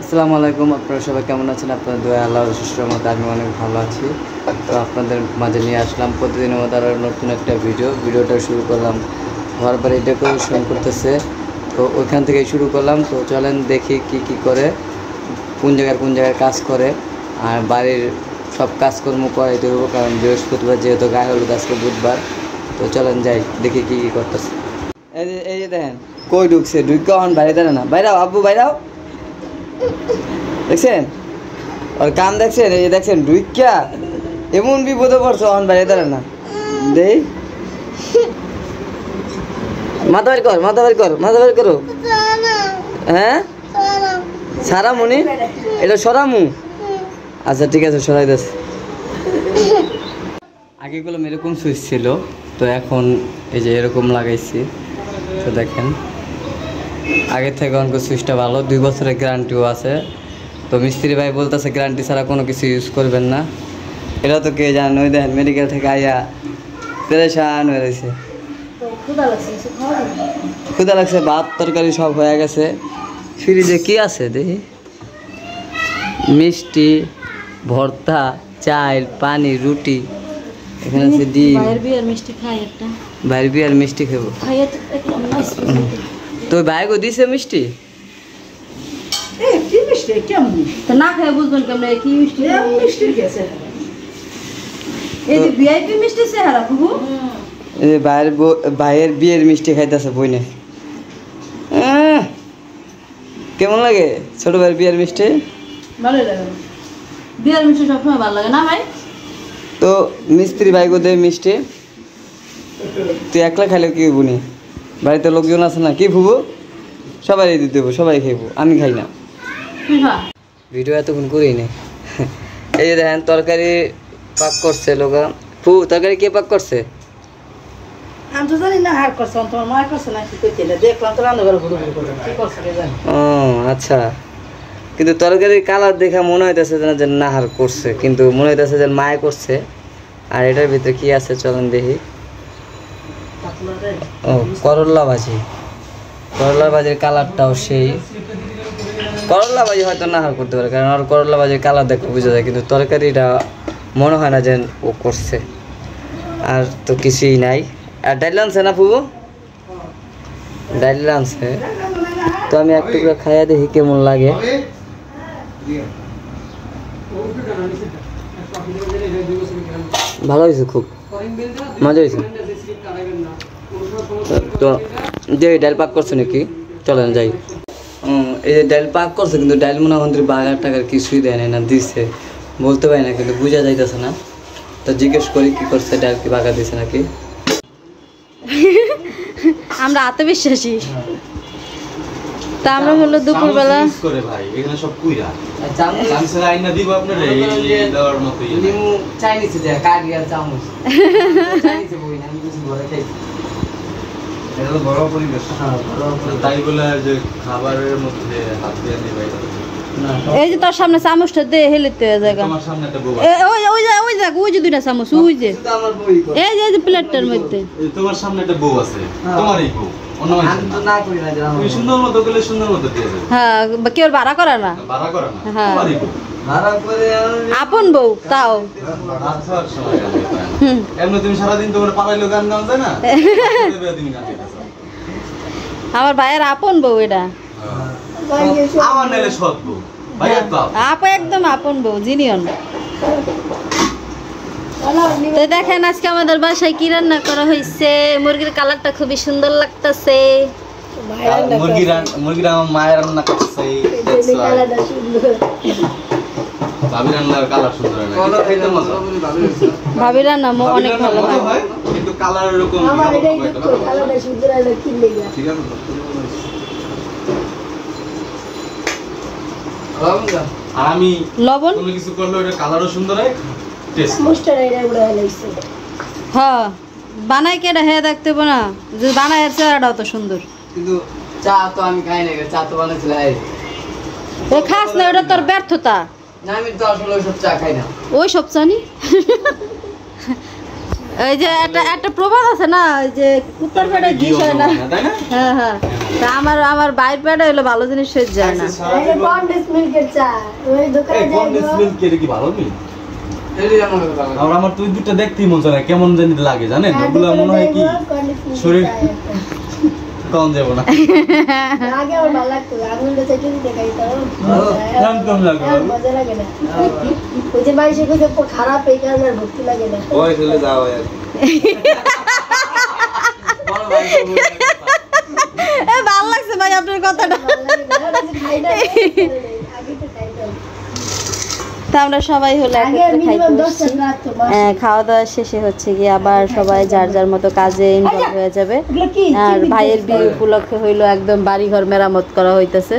আসসালামু আলাইকুম, আপনারা সবাই কেমন আছেন? আপনাদের দোয়া আল্লাহর অশেষ মতো আমি অনেক ভালো আছি। তো আপনাদের মাঝে নিয়ে আসলাম প্রতিদিনের মতো আরও নতুন একটা ভিডিওটা শুরু করলাম। ঘর বাড়ি ডেকোরেশন করতেছে, তো ওইখান থেকেই শুরু করলাম। তো চলেন দেখি কি করে, কোন জায়গায় কাজ করে, আর বাড়ির সব কাজকর্ম করাইতে হবে, কারণ বৃহস্পতিবার যেহেতু গায়ে হলুদ, আজকে বুধবার। তো চলেন যাই দেখি কি করতেছে। এই যে দেখেন কই ঢুকছে, ঢুকে হন বাইরে দাঁড়ে না, বাইরাও আব্বু বাইরাও। দেখছেন ওর কাম, দেখছেন এই দেখছেন ঢুইকা এমন বিপদে পড়ছে, অন বাইরে দাঁড়ান না। দেই মাথা বের করো। হ্যাঁ সারামুনি, এটা সরামু। আচ্ছা ঠিক আছে, সরাই দিস। আগেগুলো এরকম সুইচ ছিল, তো এখন এই যে এরকম লাগাইছি। তো দেখেন আগের থেকে অনেক সুইচটা ভালো, 2 বছরের গ্যারান্টিও আছে। তো মিস্ত্রি ভাই বলতেছে গ্যারান্টি ছাড়া কোনো কিছু ইউজ করবেন না। এটা তো কে জানেন, ওই দেখেন মেডিকেল থেকে আইয়া পেরেশান হয়ে রয়েছে। ক্ষুধা লাগছে, ভাত তরকারি সব হয়ে গেছে। ফ্রিজে কি আছে দেখি, মিষ্টি, ভর্তা, চাল, পানি, রুটি, এখানে আছে ডিম। ভাইয়ের বিয়ার মিষ্টি খাবো। তো ভাইগো দিছে মিষ্টি, না খাই বুঝবেন কেমন কি মিষ্টি খেয়েছে। এই যে ভিআইপি মিষ্টি চেহারা খুব, এই ভাইয়ের বিয়ের মিষ্টি খাইতেছে বইনে। কেমন লাগে ছোট ভাইয়ের বিয়ের মিষ্টি? ভালোই লাগে, বিয়ের মিষ্টি সবসময় ভালো লাগে না ভাই? তো মিস্ত্রি ভাইগো দে মিষ্টি, তুই একলা খাইলে কি বুনি, বাড়িতে লোকজন আছে না, কি ফুবো সবাই দিতে দেবো, সবাই খাইবো, আমি খাই না। ভিডিও এতক্ষণ করিই নি। এই যে দেখেন তরকারি পাক করছে লোকা। ফু, তরকারি কে পাক করছে? আমি তো জানি না, হার করছে তোমার মা করছে না কি কইতে, দেখলাম তো রান্না করে ঘুরে ঘুরে কি করছে জানি। ও আচ্ছা, কিন্তু তরকারির কালার দেখে মনে হইতেছে যে নাহার করছে, কিন্তু মনে হইতেছে যে মায়ে করছে। আর এটার ভিতরে কি আছে চলেন দেখি। ও করল্লা ভাজি, করল্লা ভাজির কালারটাও সেই। করল্লা ভাজি হয়তো নাহার করতে পারে, কারণ আর করল্লা ভাজির কালার দেখে বোঝা যায়, কিন্তু তরকারিটা মনে হয় না যে ও করছে। আর তো কিছুই নাই। আর ডাইল আনছে না ফুবু, ডাইল আনছে। তো আমি এক টুকরা খাইয়া দেখি কেমন লাগে। ভালো হয়েছে, খুব মজা হয়েছে। তো যে ডাইল পাক করছে নাকি, চলেন যাই। এই যে ডাইল পাক করছে, কিন্তু ডাইল মনে হয় 12,000 টাকার কিছুই দেয় না, দিচ্ছে বলতে পারি না, কিন্তু বোঝা যাইতেছে না। তো জিজ্ঞেস করি কি করছে, ডাইল কি পাকা দিছে নাকি। আমরা আত্মবিশ্বাসী। তা আমরা হলো দুপুরবেলা করে ভাই এখানে সব কুইরা চামচের আইনা দিব আপনারে, এই দেওয়ার মতই লিমু চাইনিজ যে কাগিয়ার চামচ চাইনিজ বই না, আমি কিছু ঘরে খাই। এটা তো বড় পরিবেশ, তাই বলে যে খাবারের মধ্যে হাত দিয়ে দিবে না। এই যে তোর সামনে চামচটা দে, হেলেতে জায়গা তোমার সামনে একটা বউ ওই যে দুইটা চামচ, ওই যে আমার বই কর। এই যে প্লেটটার মধ্যে তোমার সামনে একটা বউ আছে, তোমারই বউ, অন্য আমি মানুষের তো না। না করি না যে আমার তুমি সুন্দর মতো গেলে সুন্দর মতো দিয়ে দেবে, হ্যাঁ, কেউ ভাড়া করে না, ভাড়া করে না, হ্যাঁ। তোমারই বউ। ভাড়া করে আপন বউ তাও। আচ্ছা সময় গেল এমনি তুমি সারাদিন তোমার পাড়াইলো গান গাও যায় না, তুমি গান গাইতেছো। আমার ভাইয়ের আপন বউ এটা, আমার নাইলে সৎ বউ, ভাইয়ের তো আপা একদম আপন বউ, জিনিয়ন। তো দেখেন আজকে আমাদের বাসায় কি রান্না করা হয়েছে। মুরগির কালারটা খুবই সুন্দর লাগতেছে। মুরগিরা আমার মায়ের রান্না করছে, ভাবি রান্নার কালার সুন্দর হয় না, কোনো খেতে মজা। ভাবি রান্না অনেক ভালো হয়, কিন্তু কালার এরকম ঠিক আছে। আর আমি লবণ কোনো কিছু করলে ওটা কালারও সুন্দর হয়, টেস্ট। হ্যাঁ, বানাই কেটা হ্যাঁ দেখতে পাবো না, যে বানায় চেহারাটাও তো সুন্দর। কিন্তু চা তো আমি খাই না, চা তো বানাইছিল খাস না, ওটা তোর ব্যর্থতা। না, আমি তো আসলে ওইসব চা খাই না। ওই সব জানি। এই যে একটা প্রবাদ আছে না, যে কুত্তার পেটে ঘি হয় না। তাই না? হ্যাঁ হ্যাঁ, তা আমার বাইর পেটে হলো ভালো জিনিস শেষ যায় না। আর আমার তুই দুটো দেখতেই মন চায় না, কেমন জানি লাগে জানেন, ওগুলো মনে হয় কি শরীর কম যাব না। খারাপ এই কারণে ভক্তি লাগে না। ভালো লাগছে ভাই আপনার কথাটা। তা আমরা সবাই হলো খাওয়া দাওয়া শেষে হচ্ছে গিয়ে আবার সবাই যার যার মতো কাজে ইনভলভ হয়ে যাবে। আর ভাইয়ের বিয়ে উপলক্ষে হইলো একদম বাড়িঘর মেরামত করা হইতেছে।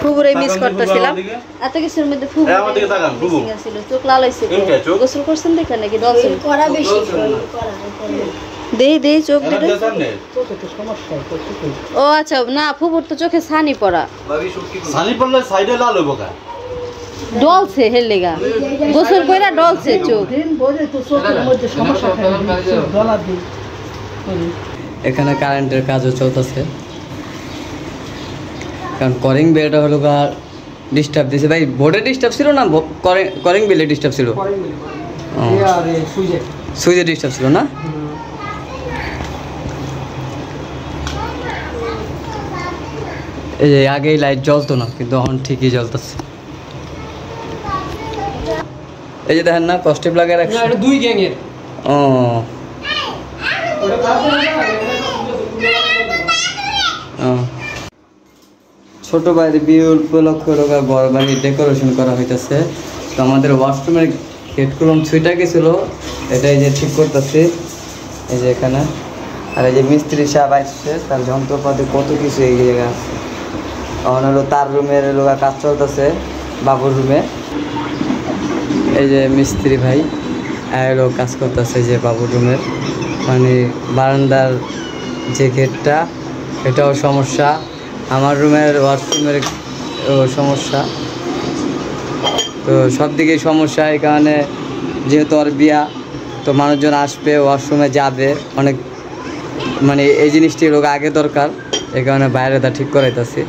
ফুবুরে মিস করতেছিলাম এত কিছুর মধ্যে। ফুবু ছিল, চোখ লাল হয়েছে। গোসল করছেন দেখে নাকি ডলছেন? দেই চোখ দিলে। ও আচ্ছা, না ফুবুর তো চোখে ছানি পড়া। ছানি পড়লে সাইডে লাল হইব কা? ডলছে হের লেগা, গোসল কইরা ডলছে চোখ। এখানে কারেন্টের কাজও চলতেছে, কারণ করিং বিলটা হলো ডিস্টার্ব দিয়েছে। ভাই বোর্ডে ডিস্টার্ব ছিল না, করিং বিলে ডিস্টার্ব ছিল? সুইচে ডিস্টার্ব ছিল না? এই যে আগেই লাইট জ্বলতো না, কিন্তু এখন ঠিকই জ্বলতেছে। এই যে দেখেন না, কস্টিপ লাগায় রাখছে। দুই গ্যাংয়ের। ও ছোট ভাইয়ের বিয়ে উপলক্ষে বড় বাড়ির ডেকোরেশন করা হইতেছে। তো আমাদের ওয়াশরুমের গেটগুলো ছুঁইটা গেছিলো, এটাই যে ঠিক করতেছি। এই যে এখানে, আর এই যে মিস্ত্রি সাহেব আসছে, তার যন্ত্রপাতি কত কিছু এই জায়গায় আছে। তখন হলো তার রুমের লোক কাজ চলতেছে, বাবুর রুমে। এই যে মিস্ত্রি ভাই এলো কাজ করতেছে যে বাবুর রুমের, মানে বারান্দার যে গেটটা, এটাও সমস্যা। আমার রুমের ওয়াশরুমের সমস্যা, তো সব দিকেই সমস্যা। এই কারণে যেহেতু ওর বিয়া, তো মানুষজন আসবে, ওয়াশরুমে যাবে, অনেক মানে এই জিনিসটি লোক আগে দরকার। এই কারণে বাইরে তা ঠিক করাইতেছি।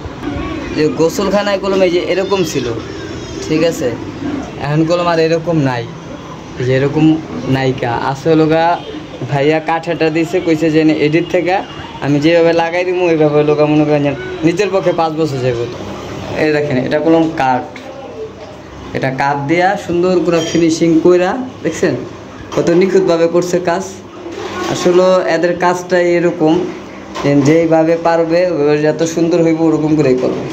যে গোসলখানায় কলম এই যে এরকম ছিল, ঠিক আছে, এখন কলম আর এরকম নাই। এই যে এরকম নায়িকা আছে লোকা ভাইয়া কাঠাটা দিছে, কইছে যে এডিট থেকে আমি যেভাবে লাগাই দিব ওইভাবে লোকা মনে করেন নিজের পক্ষে 5 বছর যাইব। এই দেখেন, এটা কলম কাঠ, এটা কাঠ দিয়া সুন্দর করে ফিনিশিং কইরা, দেখছেন কত নিখুঁতভাবে করছে কাজ। আসলে এদের কাজটাই এরকম, যেইভাবে পারবে যত সুন্দর হইব ওরকম করেই করবে।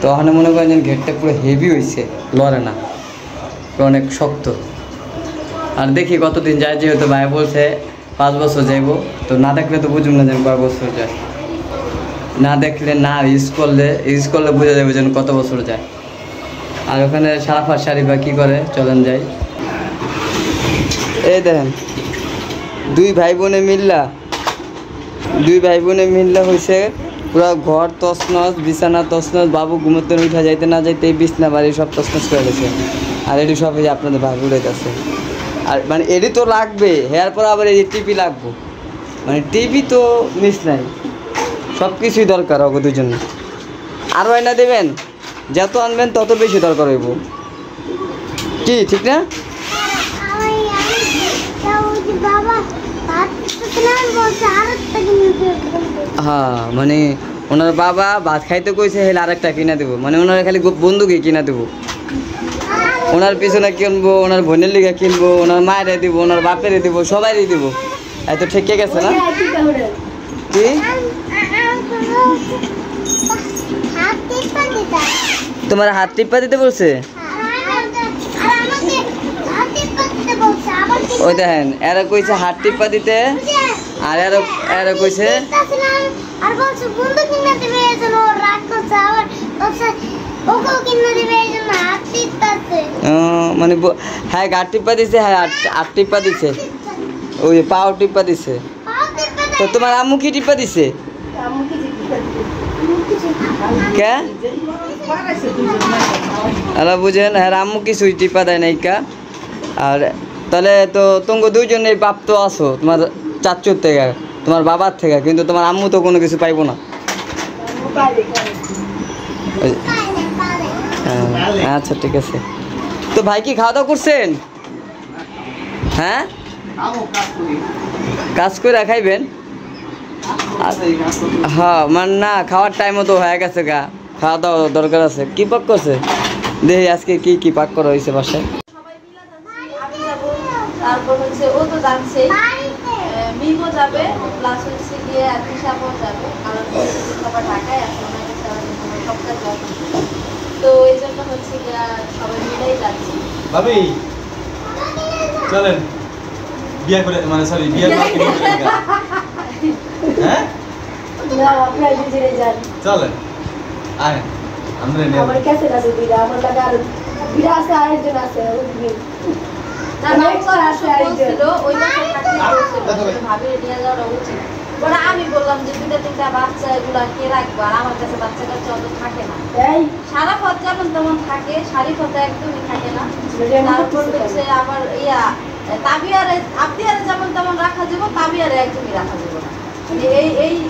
তো ওখানে মনে করেন যেন ঘেরটা পুরো হেভি হয়েছে, লড়ে না, অনেক শক্ত। আর দেখি কতদিন যায়, যেহেতু ভাই বলছে 5 বছর যাইব, তো না দেখলে তো বুঝুন না যেন কয় বছর যায়। না দেখলে, না ইউজ করলে বোঝা যাবে যেন কত বছর যায়। আর ওখানে সারাফার শাড়ি বা কী করে, চলেন যাই। এই দেখেন, দুই ভাই বোনে মিল্লা হয়েছে পুরা ঘর তছনছ, বিছানা তছনছ। বাবু ঘুমোতে উঠা যাইতে না যাইতে এই বিছনা বাড়ি সব তছনছ করে গেছে। আর এটি সব এই যে আপনাদের ভাই উড়াইতেছে। আর মানে এটি তো লাগবে, হেয়ার পর আবার এই যে টিভি লাগবো, মানে টিভি তো মিস নাই, সব কিছুই দরকার হবে দুজনে। আরও আয়না দেবেন, যত আনবেন তত বেশি দরকার হইব, কি ঠিক না? হ্যাঁ, মানে ওনার বাবা ভাত খাইতে কইছে, হেলে আরেকটা কিনা দেবো, মানে ওনার খালি বন্ধুকে কিনা দেবো। ওনার পিছনে কিনবো, ওনার বোনের লিগে কিনবো, ওনার মায়েরে দিব, ওনার বাপেরে দিব, সবাইরে দিব। এত ঠেকে গেছে না? কি তোমার হাত টিপা দিতে বলছে? ওই দেখেন, এরা কইছে হাত টিপা দিতে, আর এরা কইছে মানে হ্যাঁ গাট টিপা দিছে, হ্যাঁ আট টিপা দিছে, ওই পাও টিপা দিছে। তো তোমার আম্মু কি টিপা দিছে? কে বুঝেন, হ্যাঁ আম্মু কিছুই টিপা দেয় নাই কা। আর তাহলে তো তোমরা দুইজনেই প্রাপ্ত আছো তোমার চাচুর থেকে, তোমার বাবার থেকে, কিন্তু তোমার আম্মু তো কোনো কিছু পাইবো না। আচ্ছা ঠিক আছে। তো ভাই কি খাওয়া দাওয়া করছেন? হ্যাঁ, কাজ করে খাইবেন? হ্যাঁ মানে না, খাওয়ার টাইমও তো হয়ে গেছে গা, খাওয়া দাওয়া দরকার আছে। কি পাক করছে দেখি আজকে, কি কি পাক করা হয়েছে বাসায়? তারপর হচ্ছে ও তো জানছে, মিমো যাবে, প্লাস হচ্ছে গিয়ে তিশাপও যাবে, কারণ সবার ঢাকায় আছে, ওনাকে ছাড়া সপ্তাহে জব, তো এই জন্য হচ্ছে গিয়ে সবাই মিলেই যাচ্ছি। ভাবি চলেন বিয়া করে, মানে সরি বিয়া করে হ্যাঁ না আপনারা নিজেরাই যান। চলেন আয় আমরা নিয়ে আমার কাছে আছে বিড়া, আমার কাছে আর বিড়া আছে, আরেকজন আছে ওই না না ওর আসলে বলছিল ওই বাসায় থাকতে বলছিল ভাবি নিয়ে যাওয়া উচিত, পরে আমি বললাম যে দুইটা তিনটা বাচ্চা এগুলা কে রাখবো, আর আমার কাছে বাচ্চা কাচ্চা অত থাকে না, এই সারা পথ যেমন তেমন থাকে, শাড়ি পথে একদমই থাকে না। তারপর হচ্ছে আবার ইয়া তাবিয়ারে আবদিয়ারে যেমন তেমন রাখা যাবো, তাবিয়ারে একদমই রাখা যাবো না।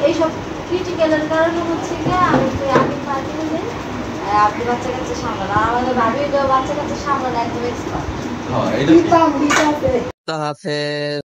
এইসব ক্রিটিক্যালের কারণে হচ্ছে কি আমি একটু আগে পাঠিয়ে দিই, আপনি বাচ্চা কাচ্চা সামলান, আর আমাদের ভাবি বাচ্চা কাচ্চা সামলান একদম এক্সপার্ট। হ্যাঁ এটা দিতাম দিতে আছে। হাফেজ।